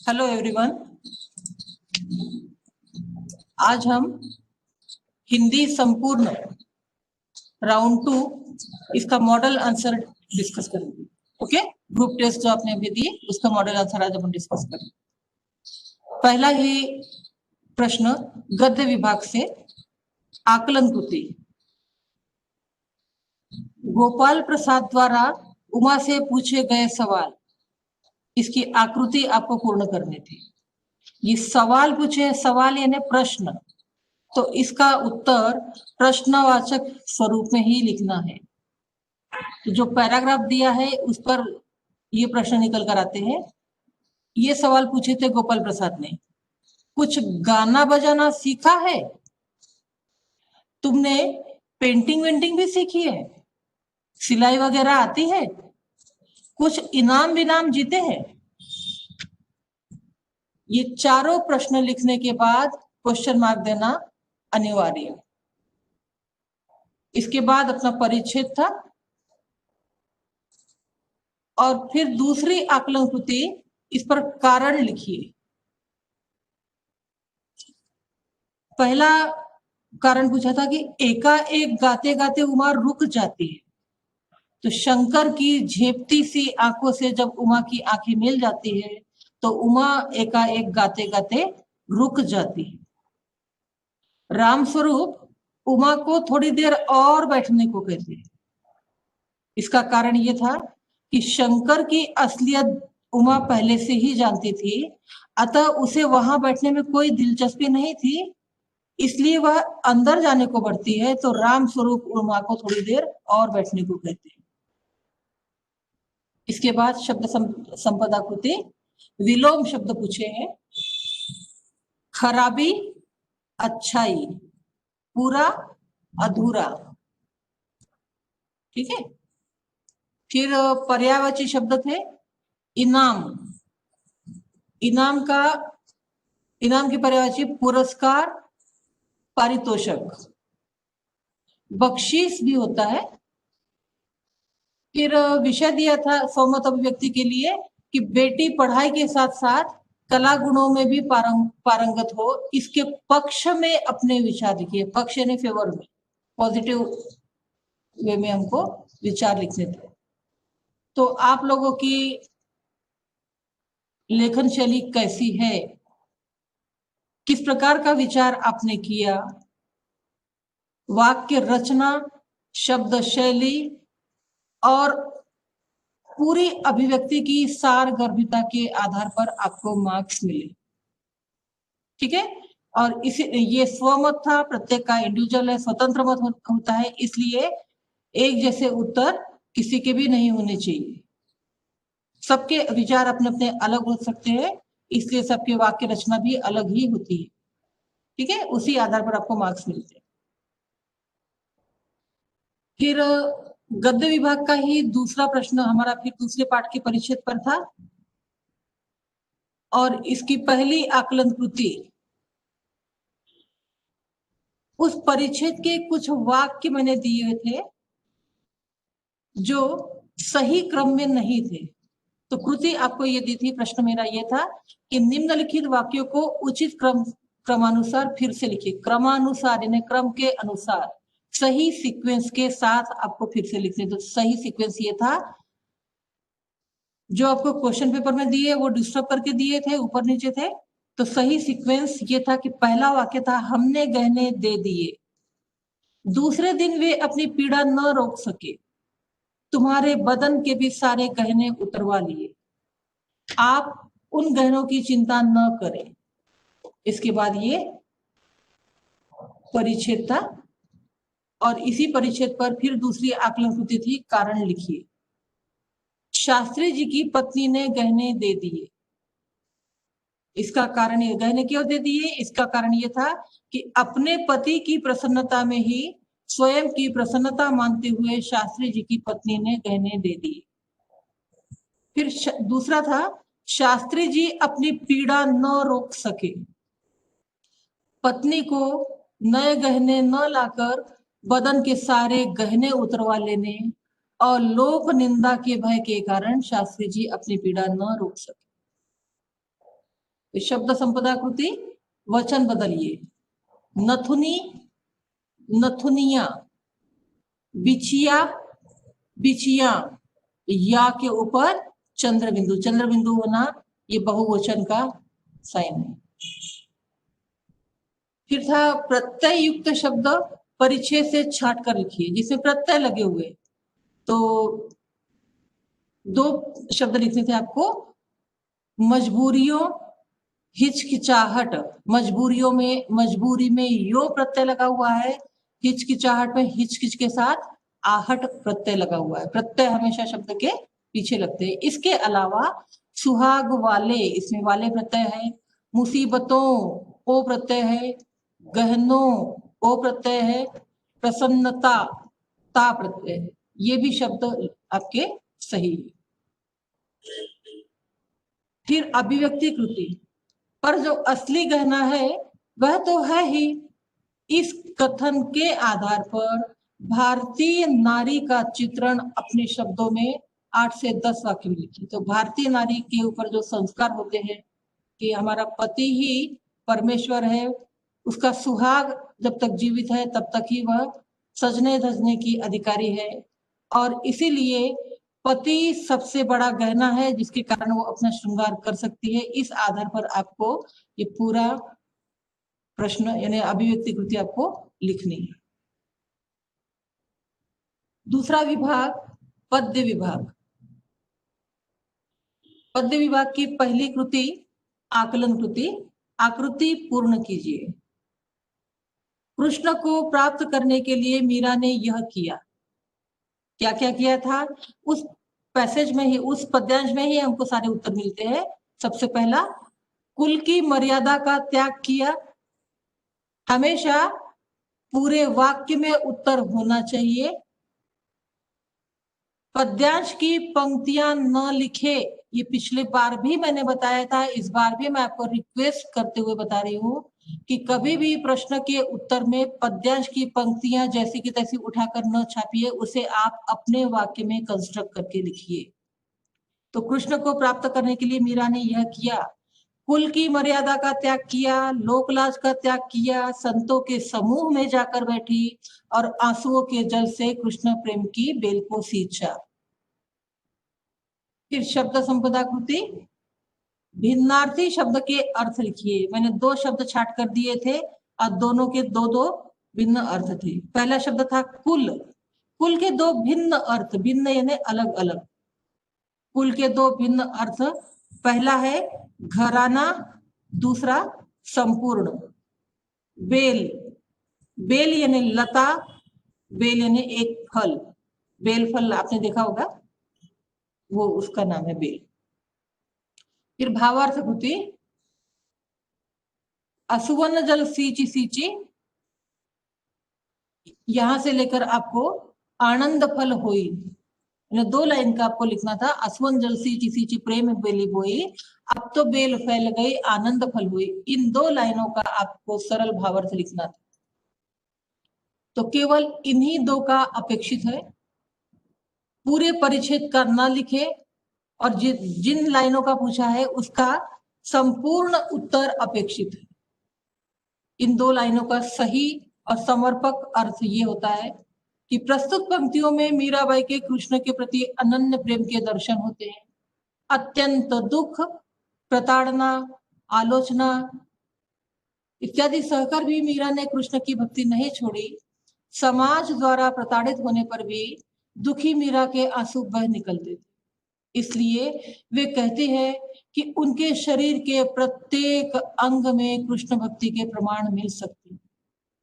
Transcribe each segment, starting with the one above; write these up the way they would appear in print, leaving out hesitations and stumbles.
Hello everyone. आज हम हिंदी संपूर्ण राउंड 2 इसका मॉडल आंसर डिस्कस करेंगे। ओके, ग्रुप टेस्ट जो आपने अभी दी उसका मॉडल आंसर आज हम डिस्कस करेंगे। पहला ही प्रश्न गद्य विभाग से, आकलन कृति। गोपाल प्रसाद द्वारा उमा से पूछे गए सवाल, इसकी आकृति आपको पूर्ण करनी थी। ये सवाल पूछे, सवाल यानी प्रश्न, तो इसका उत्तर प्रश्नवाचक स्वरूप में ही लिखना है। तो जो पैराग्राफ दिया है उस पर ये प्रश्न निकल कर आते हैं। ये सवाल पूछे थे गोपाल प्रसाद ने, कुछ गाना बजाना सीखा है? तुमने पेंटिंग वेंटिंग भी सीखी है? सिलाई वगैरह आती है? कुछ इनाम विनाम जीते हैं? ये चारों प्रश्न लिखने के बाद क्वेश्चन मार्क देना अनिवार्य है। इसके बाद अपना परिच्छेद था और फिर दूसरी आकलन कृति, इस पर कारण लिखिए। पहला कारण पूछा था कि एकाएक गाते गाते उमा रुक जाती है। तो शंकर की झेपती सी आंखों से जब उमा की आंखें मिल जाती है तो उमा एकाएक गाते गाते रुक जाती है। रामस्वरूप उमा को थोड़ी देर और बैठने को कहते हैं। इसका कारण यह था कि शंकर की असलियत उमा पहले से ही जानती थी, अतः उसे वहां बैठने में कोई दिलचस्पी नहीं थी, इसलिए वह अंदर जाने को बढ़ती है। तो राम स्वरूप उमा को थोड़ी देर और बैठने को कहते हैं। इसके बाद शब्द संपदा कृति, विलोम शब्द पूछे हैं। खराबी, अच्छाई, पूरा, अधूरा। ठीक है। फिर पर्यायवाची शब्द थे। इनाम, इनाम की पर्यायवाची पुरस्कार, पारितोषक। बख्शीश भी होता है। फिर विषय दिया था सहमत अभिव्यक्ति के लिए कि बेटी पढ़ाई के साथ साथ कला गुणों में भी पारंगत हो, इसके पक्ष में अपने विचार लिखिए। पक्ष यानी फेवर में, पॉजिटिव वे में हमको विचार लिखने थे। तो आप लोगों की लेखन शैली कैसी है, किस प्रकार का विचार आपने किया, वाक्य रचना, शब्द शैली और पूरी अभिव्यक्ति की सारगर्भिता के आधार पर आपको मार्क्स मिले। ठीक है। और इसे ये स्वमत था, प्रत्येक का इंडिविजुअल है, स्वतंत्र मत होता है, इसलिए एक जैसे उत्तर किसी के भी नहीं होने चाहिए। सबके विचार अपने अपने अलग हो सकते हैं, इसलिए सबके वाक्य रचना भी अलग ही होती है। ठीक है, उसी आधार पर आपको मार्क्स मिलते हैं। फिर गद्य विभाग का ही दूसरा प्रश्न हमारा फिर दूसरे पाठ के परिच्छेद पर था और इसकी पहली आकलन कृति, उस परिच्छेद के कुछ वाक्य मैंने दिए थे जो सही क्रम में नहीं थे। तो कृति आपको ये दी थी। प्रश्न मेरा ये था कि निम्नलिखित वाक्यों को उचित क्रमानुसार फिर से लिखिए। क्रमानुसार यानी क्रम के अनुसार, सही सीक्वेंस के साथ आपको फिर से लिखने। तो सही सीक्वेंस ये था जो आपको क्वेश्चन पेपर में दिए, वो डिस्टर्ब करके दिए थे, ऊपर नीचे थे। तो सही सीक्वेंस ये था कि पहला वाक्य था, हमने गहने दे दिए। दूसरे दिन वे अपनी पीड़ा न रोक सके, तुम्हारे बदन के भी सारे गहने उतरवा लिए, आप उन गहनों की चिंता न करें। इसके बाद ये परिच्छेद था और इसी परिच्छेद पर फिर दूसरी आकलन कृति थी, कारण लिखिए। शास्त्री जी की पत्नी ने गहने दे दिए। इसका कारण, ये गहने क्यों दे दिए? इसका कारण ये था कि अपने पति की प्रसन्नता में ही स्वयं की प्रसन्नता मानते हुए शास्त्री जी की पत्नी ने गहने दे दिए। फिर दूसरा था, शास्त्री जी अपनी पीड़ा न रोक सके, पत्नी को नए गहने न लाकर बदन के सारे गहने उतरवा लेने और लोक निंदा के भय के कारण शास्त्री जी अपनी पीड़ा न रोक सके। शब्द संपदा कृति वचन बदलिए, नथुनी नथुनिया, बिछिया बिछिया, या के ऊपर चंद्र बिंदु, चंद्र बिंदु होना ये बहुवचन का साइन है। फिर था प्रत्यय युक्त शब्द परिचय से छाट कर लिखिए, जिसमें प्रत्यय लगे हुए। तो दो शब्द लिखने थे आपको, मजबूरियों हिचकिचाहट, मजबूरियों में मजबूरी में यो प्रत्यय लगा हुआ है, हिचकिचाहट में हिचकिच के साथ आहट प्रत्यय लगा हुआ है। प्रत्यय हमेशा शब्द के पीछे लगते हैं। इसके अलावा सुहाग वाले, इसमें वाले प्रत्यय है, मुसीबतों ओ प्रत्यय है, गहनों ओ प्रत्यय है, प्रसन्नता ता प्रत्यय है। ये भी शब्द आपके सही है। फिर अभिव्यक्ति कृति, पर जो असली गहना है वह तो है ही। इस कथन के आधार पर भारतीय नारी का चित्रण अपने शब्दों में 8 से 10 वाक्य में लिखिए। तो भारतीय नारी के ऊपर जो संस्कार होते हैं कि हमारा पति ही परमेश्वर है, उसका सुहाग जब तक जीवित है तब तक ही वह सजने धजने की अधिकारी है, और इसीलिए पति सबसे बड़ा गहना है जिसके कारण वो अपना श्रृंगार कर सकती है। इस आधार पर आपको ये पूरा प्रश्न यानी अभिव्यक्ति कृति आपको लिखनी है। दूसरा विभाग पद्य विभाग। पद्य विभाग की पहली कृति आकलन कृति, आकृति पूर्ण कीजिए। कृष्ण को प्राप्त करने के लिए मीरा ने यह किया। क्या क्या किया था? उस पैसेज में ही, उस पद्यांश में ही हमको सारे उत्तर मिलते हैं। सबसे पहला, कुल की मर्यादा का त्याग किया। हमेशा पूरे वाक्य में उत्तर होना चाहिए। पद्यांश की पंक्तियां न लिखे, ये पिछले बार भी मैंने बताया था, इस बार भी मैं आपको रिक्वेस्ट करते हुए बता रही हूँ कि कभी भी प्रश्न के उत्तर में पद्यांश की पंक्तियां जैसी की तैसी उठाकर न छापिए, उसे आप अपने वाक्य में कंस्ट्रक्ट करके लिखिए। तो कृष्ण को प्राप्त करने के लिए मीरा ने यह किया, कुल की मर्यादा का त्याग किया, लोकलाज का त्याग किया, संतों के समूह में जाकर बैठी और आंसुओं के जल से कृष्ण प्रेम की बेल को सींचा। फिर शब्द संपदा कृति, भिन्नार्थी शब्द के अर्थ लिखिए। मैंने 2 शब्द छाट कर दिए थे और दोनों के 2-2 भिन्न अर्थ थे। पहला शब्द था कुल, कुल के 2 भिन्न अर्थ, भिन्न यानी अलग अलग। कुल के 2 भिन्न अर्थ, पहला है घराना, दूसरा संपूर्ण। बेल, बेल यानी लता, बेल यानी एक फल, बेल फल आपने देखा होगा, वो उसका नाम है बेल। फिर भावार्थ कृति, असुवन जल सींची सींची, यहां से लेकर आपको आनंद फल होई, 2 लाइन का आपको लिखना था। असुवन जल सींची सींची प्रेम बेली बोई, अब तो बेल फैल गई आनंद फल हुई। इन 2 लाइनों का आपको सरल भावार्थ लिखना था। तो केवल इन्हीं 2 का अपेक्षित है, पूरे परिच्छेद का ना लिखे, और जिन लाइनों का पूछा है उसका संपूर्ण उत्तर अपेक्षित है। इन 2 लाइनों का सही और समर्पक अर्थ ये होता है कि प्रस्तुत पंक्तियों में मीराबाई के कृष्ण के प्रति अनन्य प्रेम के दर्शन होते हैं। अत्यंत दुख, प्रताड़ना, आलोचना इत्यादि सहकर भी मीरा ने कृष्ण की भक्ति नहीं छोड़ी। समाज द्वारा प्रताड़ित होने पर भी दुखी मीरा के आंसू बह निकलते थे। इसलिए वे कहते हैं कि उनके शरीर के प्रत्येक अंग में कृष्ण भक्ति के प्रमाण मिल सकते हैं।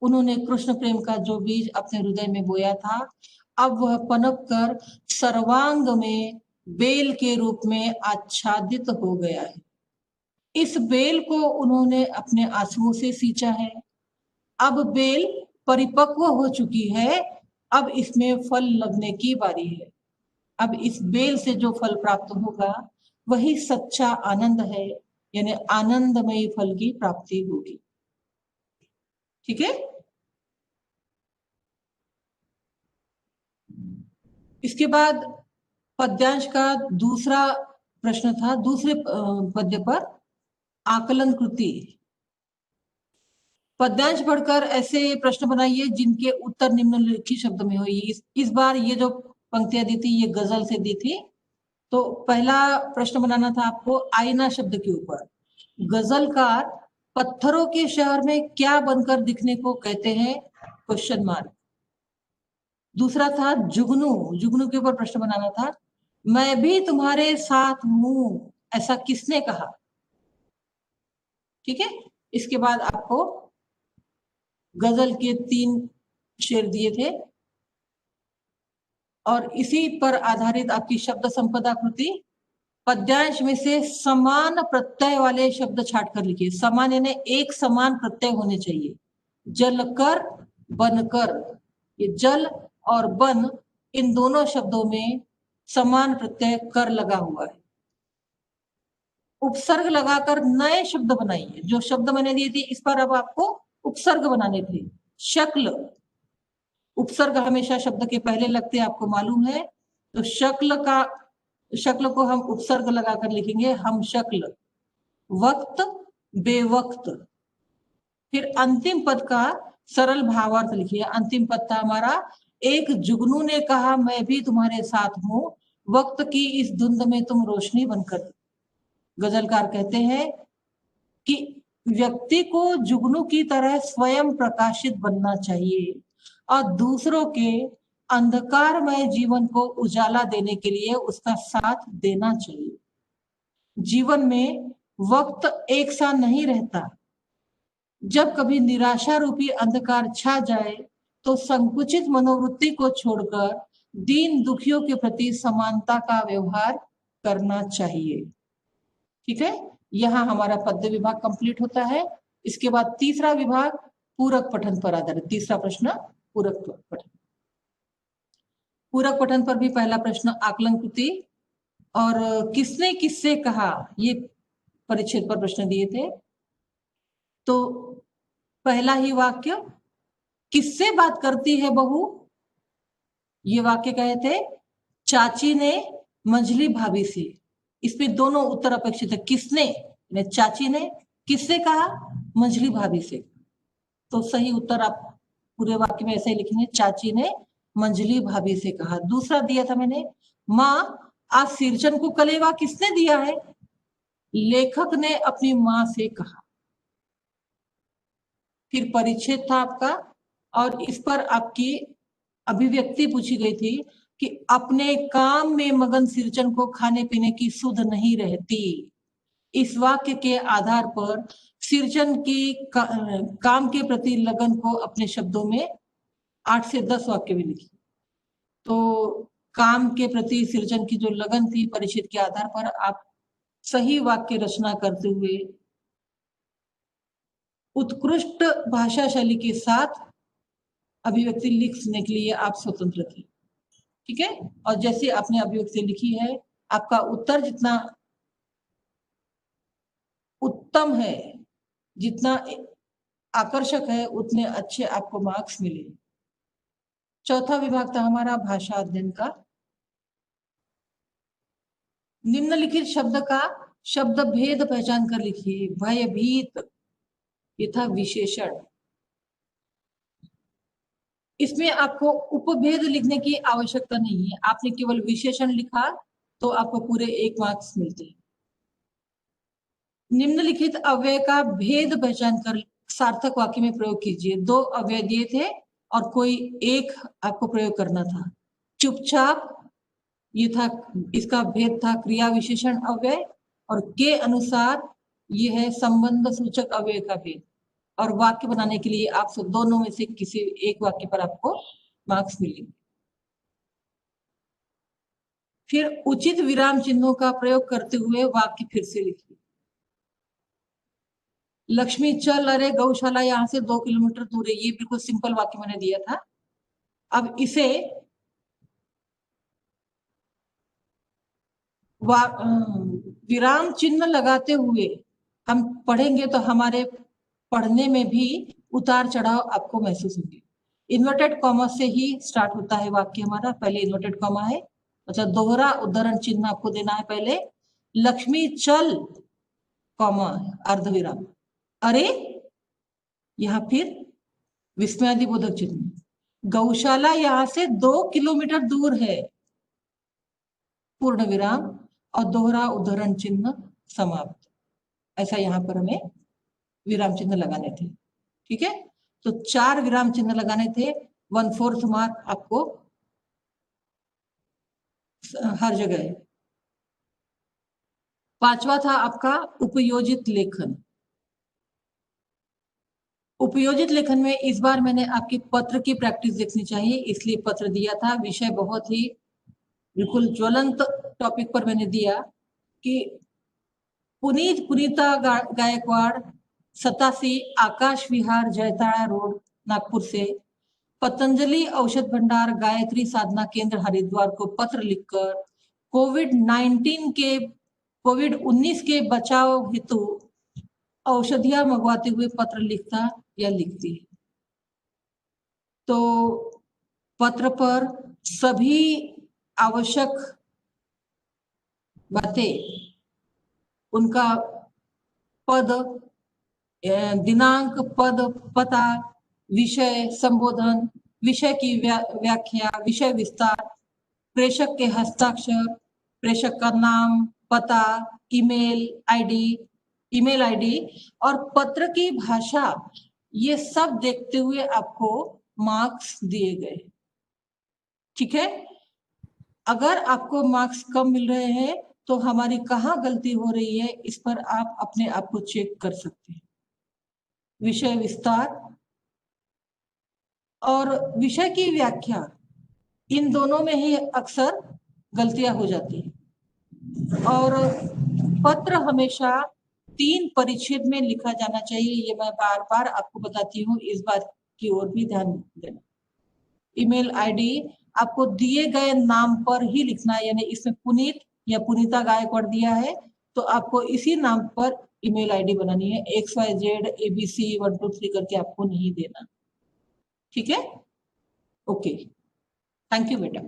उन्होंने कृष्ण प्रेम का जो बीज अपने हृदय में बोया था, अब वह पनप कर सर्वांग में बेल के रूप में आच्छादित हो गया है। इस बेल को उन्होंने अपने आंसुओं से सींचा है। अब बेल परिपक्व हो चुकी है, अब इसमें फल लगने की बारी है। अब इस बेल से जो फल प्राप्त होगा वही सच्चा आनंद है, यानी आनंदमयी फल की प्राप्ति होगी। ठीक है। इसके बाद पद्यांश का दूसरा प्रश्न था, दूसरे पद्य पर आकलन कृति। पद्यांश पढ़कर ऐसे प्रश्न बनाइए जिनके उत्तर निम्नलिखित शब्द में हो। इस बार ये जो पंक्तियां दी थी ये गजल से दी थी। तो पहला प्रश्न बनाना था आपको आईना शब्द के ऊपर। गजलकार पत्थरों के शहर में क्या बनकर दिखने को कहते हैं? Question mark. दूसरा था जुगनू। जुगनू के ऊपर प्रश्न बनाना था। मैं भी तुम्हारे साथ हूं ऐसा किसने कहा? ठीक है। इसके बाद आपको गजल के 3 शेर दिए थे और इसी पर आधारित आपकी शब्द संपदा कृति। पद्यांश में से समान प्रत्यय वाले शब्द छाट कर लिखिए। समान यानी एक समान प्रत्यय होने चाहिए। जलकर, बनकर। ये जल और बन इन दोनों शब्दों में समान प्रत्यय कर लगा हुआ है। उपसर्ग लगाकर नए शब्द बनाइए। जो शब्द मैंने दिए थे इस पर अब आपको उपसर्ग बनाने थे। शक्ल। उपसर्ग हमेशा शब्द के पहले लगते आपको मालूम है। तो शक्ल को हम उपसर्ग लगाकर लिखेंगे, हम शक्ल। वक्त, बेवक्त। फिर अंतिम पद का सरल भावार्थ लिखिए। अंतिम पद था हमारा, एक जुगनू ने कहा मैं भी तुम्हारे साथ हूं, वक्त की इस धुंध में तुम रोशनी बनकर। गजलकार कहते हैं कि व्यक्ति को जुगनू की तरह स्वयं प्रकाशित बनना चाहिए और दूसरों के अंधकारमय जीवन को उजाला देने के लिए उसका साथ देना चाहिए। जीवन में वक्त एक सा नहीं रहता। जब कभी निराशा रूपी अंधकार छा जाए तो संकुचित मनोवृत्ति को छोड़कर दीन दुखियों के प्रति समानता का व्यवहार करना चाहिए। ठीक है। यहाँ हमारा पद्य विभाग कंप्लीट होता है। इसके बाद तीसरा विभाग पूरक पठन पर आधारित। तीसरा प्रश्न पूरक पठन। पूरक पठन पर भी पहला प्रश्न आकलन कृति और किसने किससे कहा, ये परिच्छेद पर प्रश्न दिए थे। तो पहला ही वाक्य, किससे बात करती है बहू? ये वाक्य कहे थे चाची ने मंझली भाभी से। इसमें दोनों उत्तर अपेक्षित है। किसने, चाची ने। किससे कहा? मंझली भाभी से। तो सही उत्तर आप पूरे वाक्य में ऐसे ही लिखेंगे, चाची ने मंझली भाभी से कहा। दूसरा दिया था मैंने, माँ आज सिरचन को कलेवा किसने दिया है? लेखक ने अपनी माँ से कहा। फिर परिच्छेद था आपका और इस पर आपकी अभिव्यक्ति पूछी गई थी कि अपने काम में मगन सिरचन को खाने पीने की सुध नहीं रहती। इस वाक्य के आधार पर सिरचन की काम के प्रति लगन को अपने शब्दों में 8 से 10 वाक्य में लिखिए। तो काम के प्रति सिरचन की जो लगन थी परिच्छेद के आधार पर आप सही वाक्य रचना करते हुए उत्कृष्ट भाषा शैली के साथ अभिव्यक्ति लिखने के लिए आप स्वतंत्र थे। ठीक है। और जैसे आपने अभिव्यक्ति लिखी है, आपका उत्तर जितना उत्तम है, जितना आकर्षक है, उतने अच्छे आपको मार्क्स मिले। चौथा विभाग था हमारा भाषा अध्ययन का। निम्नलिखित शब्द का शब्द भेद पहचान कर लिखिए। भयभीत, ये था विशेषण। इसमें आपको उपभेद लिखने की आवश्यकता नहीं है। आपने केवल विशेषण लिखा तो आपको पूरे 1 मार्क्स मिलते हैं। निम्नलिखित अव्यय का भेद पहचान कर सार्थक वाक्य में प्रयोग कीजिए। 2 अव्यय दिए थे और कोई एक आपको प्रयोग करना था। चुपचाप, ये था, इसका भेद था क्रिया विशेषण अव्यय, और के अनुसार ये है संबंध सूचक अव्यय का भेद। और वाक्य बनाने के लिए आप सब दोनों में से किसी एक वाक्य पर आपको मार्क्स मिलेंगे। फिर उचित विराम चिन्हों का प्रयोग करते हुए वाक्य फिर से लिखिए। लक्ष्मी चल अरे गौशाला यहाँ से 2 किलोमीटर दूर है। ये बिल्कुल सिंपल वाक्य मैंने दिया था। अब इसे विराम चिन्ह लगाते हुए हम पढ़ेंगे तो हमारे पढ़ने में भी उतार चढ़ाव आपको महसूस होंगे। इन्वर्टेड कॉमा से ही स्टार्ट होता है वाक्य हमारा। पहले इन्वर्टेड कॉमा है, अच्छा दोहरा उद्धरण चिन्ह आपको देना है पहले। लक्ष्मी चल कॉमा अर्धविराम। अरे यहाँ फिर विस्मयादिबोधक चिन्ह, गौशाला यहाँ से 2 किलोमीटर दूर है, पूर्ण विराम और दोहरा उद्धरण चिन्ह समाप्त। ऐसा यहाँ पर हमें विराम चिन्ह लगाने थे। ठीक है, तो 4 विराम चिन्ह लगाने थे, 1/4 मार्क आपको हर जगह। 5वां था आपका उपयोजित लेखन। उपयोजित लेखन में इस बार मैंने आपके पत्र की प्रैक्टिस देखनी चाहिए, इसलिए पत्र दिया था। विषय बहुत ही बिल्कुल ज्वलंत टॉपिक पर मैंने दिया कि पुनीता गायकवाड़ 87 आकाश विहार जयताड़ा रोड नागपुर से पतंजलि औषध भंडार गायत्री साधना केंद्र हरिद्वार को पत्र लिखकर कोविड-19 के बचाव हेतु औषधियां मंगवाते हुए पत्र लिखता या लिखती है। तो पत्र पर सभी आवश्यक बातें, उनका पद, दिनांक, पद, पता, विषय संबोधन, विषय की व्याख्या, विषय विस्तार, प्रेषक के हस्ताक्षर, प्रेषक का नाम, पता, ईमेल आईडी और पत्र की भाषा, ये सब देखते हुए आपको मार्क्स दिए गए। ठीक है, अगर आपको मार्क्स कम मिल रहे हैं तो हमारी कहाँ गलती हो रही है, इस पर आप अपने आप को चेक कर सकते हैं। विषय विस्तार और विषय की व्याख्या, इन दोनों में ही अक्सर गलतियां हो जाती हैं। और पत्र हमेशा 3 परिच्छेद में लिखा जाना चाहिए, ये मैं बार बार आपको बताती हूँ, इस बात की ओर भी ध्यान देना। ईमेल आईडी आपको दिए गए नाम पर ही लिखना है, यानी इसमें पुनीत या पुनीता गायकवाड़ दिया है तो आपको इसी नाम पर ईमेल आईडी बनानी है, XYZ ABC 1 2 3 करके आपको नहीं देना। ठीक है, ओके, थैंक यू बेटा।